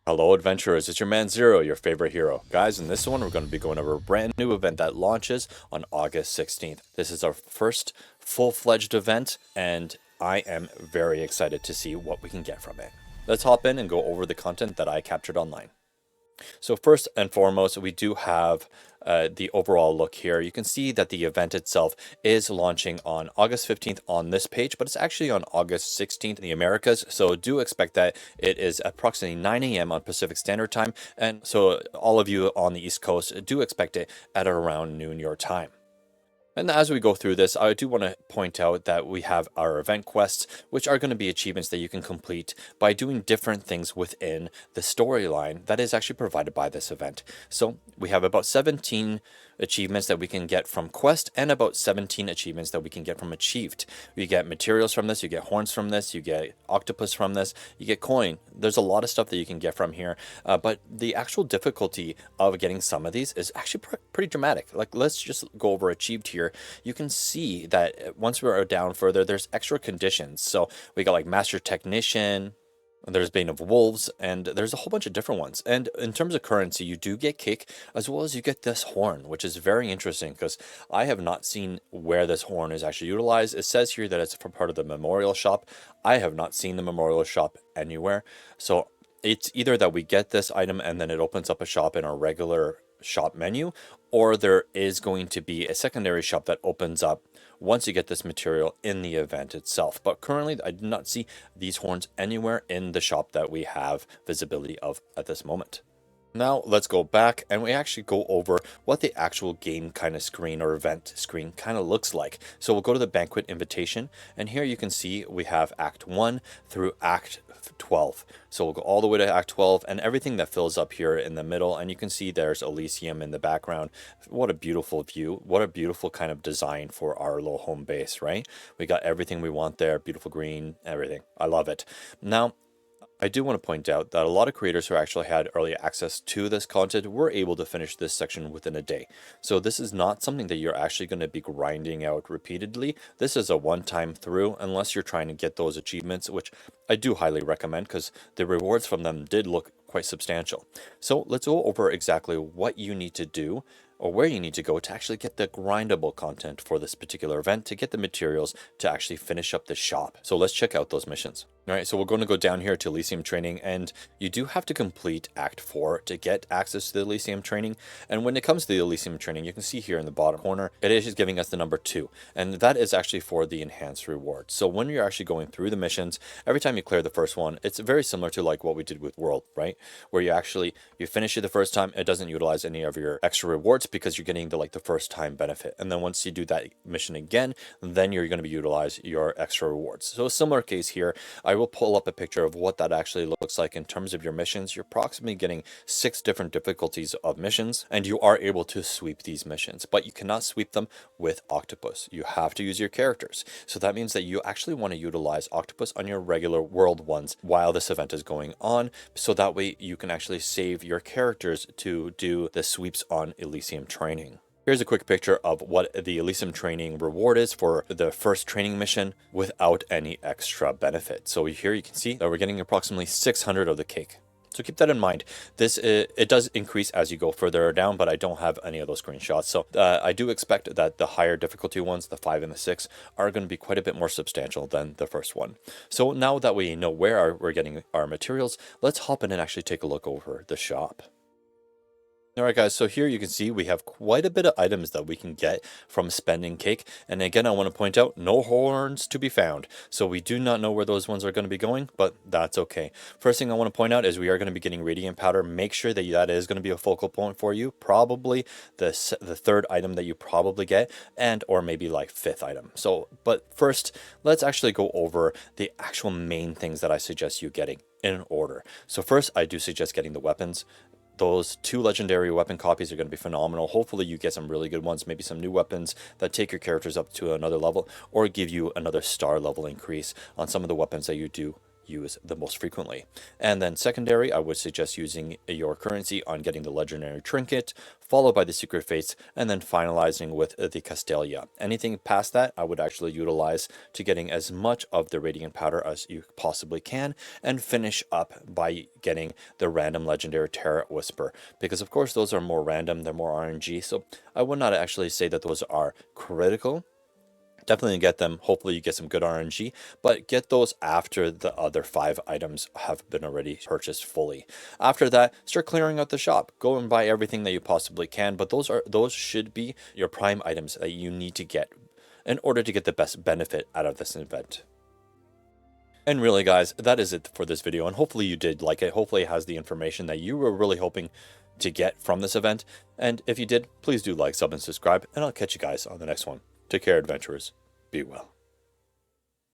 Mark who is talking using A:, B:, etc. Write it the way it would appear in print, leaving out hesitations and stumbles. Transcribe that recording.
A: Hello adventurers, it's your man Zero, your favorite hero. Guys, in this one we're going to be going over a brand new event that launches on August 16th. This is our first full-fledged event and I am very excited to see what we can get from it. Let's hop in and go over the content that I captured online. So first and foremost, we do have the overall look here. You can see that the event itself is launching on August 15th on this page, but it's actually on August 16th in the Americas. So do expect that it is approximately 9 a.m. on Pacific Standard Time. And so all of you on the East Coast do expect it at around noon your time. And as we go through this, I do want to point out that we have our event quests, which are going to be achievements that you can complete by doing different things within the storyline that is actually provided by this event. So we have about 17 achievements that we can get from quest and about 17 achievements that we can get from achieved. You get materials from this, you get horns from this, you get octopus from this, you get coin. There's a lot of stuff that you can get from here, but the actual difficulty of getting some of these is actually pretty dramatic. Like, let's just go over achieved here. You can see that once we're down further, there's extra conditions. So we got like master technician, there's Bane of Wolves, and there's a whole bunch of different ones. And in terms of currency, you do get cake, as well as you get this horn, which is very interesting because I have not seen where this horn is actually utilized. It says here that it's for part of the memorial shop. I have not seen the memorial shop anywhere. So it's either that we get this item and then it opens up a shop in our regular shop menu, or there is going to be a secondary shop that opens up once you get this material in the event itself. But currently I do not see these horns anywhere in the shop that we have visibility of at this moment. Now let's go back and we actually go over what the actual game kind of screen or event screen kind of looks like. So we'll go to the banquet invitation, and here you can see we have Act 1 through Act 12. So we'll go all the way to Act 12 and everything that fills up here in the middle, and you can see there's Elysium in the background. What a beautiful view. What a beautiful kind of design for our little home base, right? We got everything we want there, beautiful green, everything. I love it. Now, I do want to point out that a lot of creators who actually had early access to this content were able to finish this section within a day. So this is not something that you're actually going to be grinding out repeatedly. This is a one-time through, unless you're trying to get those achievements, which I do highly recommend because the rewards from them did look quite substantial. So let's go over exactly what you need to do or where you need to go to actually get the grindable content for this particular event, to get the materials to actually finish up the shop. So let's check out those missions. All right, so we're going to go down here to Elysium training, and you do have to complete Act 4 to get access to the Elysium training. And when it comes to the Elysium training, you can see here in the bottom corner, it is just giving us the number 2, and that is actually for the enhanced reward. So when you're actually going through the missions, every time you clear the first one, it's very similar to like what we did with World, right? Where you finish it the first time, it doesn't utilize any of your extra rewards because you're getting the first time benefit. And then once you do that mission again, then you're going to be utilize your extra rewards. So a similar case here. I will pull up a picture of what that actually looks like in terms of your missions. You're approximately getting 6 different difficulties of missions, and you are able to sweep these missions, but you cannot sweep them with Octopus. You have to use your characters. So that means that you actually want to utilize Octopus on your regular world ones while this event is going on, so that way you can actually save your characters to do the sweeps on Elysium training. Here's a quick picture of what the Elysium training reward is for the first training mission without any extra benefit. So here you can see that we're getting approximately 600 of the cake. So keep that in mind. It does increase as you go further down, but I don't have any of those screenshots. So I do expect that the higher difficulty ones, the 5 and the 6, are going to be quite a bit more substantial than the first one. So now that we know where we're getting our materials, let's hop in and actually take a look over the shop. Alright guys, so here you can see we have quite a bit of items that we can get from spending cake. And again, I want to point out, no horns to be found. So we do not know where those ones are going to be going, but that's okay. First thing I want to point out is we are going to be getting radiant powder. Make sure that that is going to be a focal point for you. Probably the third item that you probably get, and or maybe like 5th item. So, but first, let's actually go over the actual main things that I suggest you getting in order. So first, I do suggest getting the weapons. Those 2 legendary weapon copies are going to be phenomenal. Hopefully you get some really good ones, maybe some new weapons that take your characters up to another level, or give you another star level increase on some of the weapons that you do use the most frequently. And then secondary, I would suggest using your currency on getting the legendary trinket, followed by the secret fates, and then finalizing with the Castelia. Anything past that, I would actually utilize to getting as much of the radiant powder as you possibly can, and finish up by getting the random legendary Terra Whisper, because of course those are more random, they're more RNG, so I would not actually say that those are critical. Definitely get them. Hopefully you get some good RNG, but get those after the other 5 items have been already purchased fully. After that, start clearing out the shop. Go and buy everything that you possibly can, but those should be your prime items that you need to get in order to get the best benefit out of this event. And really, guys, that is it for this video, and hopefully you did like it. Hopefully it has the information that you were really hoping to get from this event. And if you did, please do like, sub, and subscribe, and I'll catch you guys on the next one. Take care, adventurers. Be well.